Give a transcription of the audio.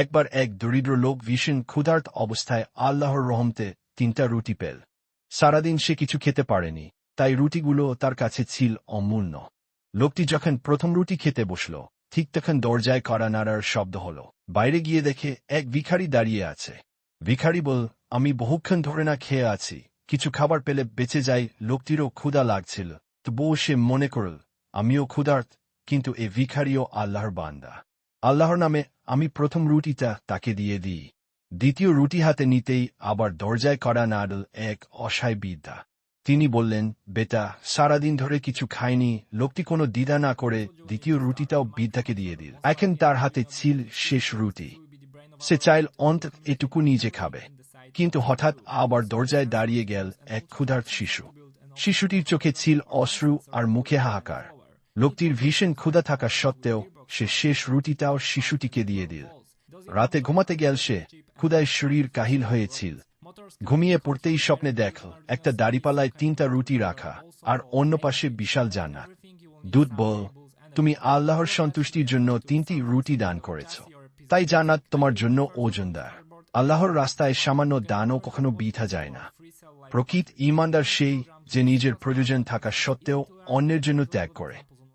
একবার এক দরিদ্র লোক ভীষণ ক্ষুধার্ত অবস্থায় আল্লাহর রহমতে 3টা রুটি পেল। সারাদিন সে কিছু খেতে পারেনি, তাই রুটিগুলো তার কাছে ছিল অমূল্য। লোকটি যখন প্রথম রুটি খেতে বসল, ঠিক তখন দরজায় কড়া নাড়ার শব্দ হল। বাইরে গিয়ে দেখে এক ভিখারি দাঁড়িয়ে আছে। ভিখারি বল, আমি বহুক্ষণ ধরে না খেয়ে আছি, কিছু খাবার পেলে বেঁচে যাই। লোকটিরও ক্ষুধা লাগছিল, তবুও সে মনে করল, আমিও ক্ষুধার্ত, কিন্তু এ ভিখারিও আল্লাহর বান্দা। আল্লাহর নামে আমি প্রথম রুটিটা তাকে দিয়ে দিই। দ্বিতীয় রুটি হাতে নিতেই আবার দরজায় কড়া নাড়ল এক অসহায় বৃদ্ধা। তিনি বললেন, বেটা, সারাদিন ধরে কিছু খায়নি। লোকটি কোনো দ্বিধা না করে দ্বিতীয় রুটিটাও বৃদ্ধাকে দিয়ে দিল। এখন তার হাতে ছিল শেষ রুটি। সে চাইল অন্তত এটুকু নিজে খাবে, কিন্তু হঠাৎ আবার দরজায় দাঁড়িয়ে গেল এক ক্ষুধার্ত শিশু। শিশুটির চোখে ছিল অশ্রু আর মুখে হাহাকার। লোকটির ভীষণ ক্ষুধা থাকা সত্ত্বেও সে শেষ রুটিটাও শিশুটিকে দিয়ে দিল। রাতে ঘুমাতে গেল সে, ক্ষুধায় শরীর কাহিল হয়েছিল। ঘুমিয়ে পড়তেই স্বপ্নে দেখল একটা দাড়িপাল্লায় 3টা রুটি রাখা, আর অন্য পাশে বিশাল জান্নাত। দূত বল, তুমি আল্লাহর সন্তুষ্টির জন্য 3টি রুটি দান করেছ, তাই জান্নাত তোমার জন্য ওজনদার। আল্লাহর রাস্তায় সামান্য দানও কখনো বৃথা যায় না। প্রকৃত ঈমানদার সেই, যে নিজের প্রয়োজন থাকা সত্ত্বেও অন্যের জন্য ত্যাগ করে।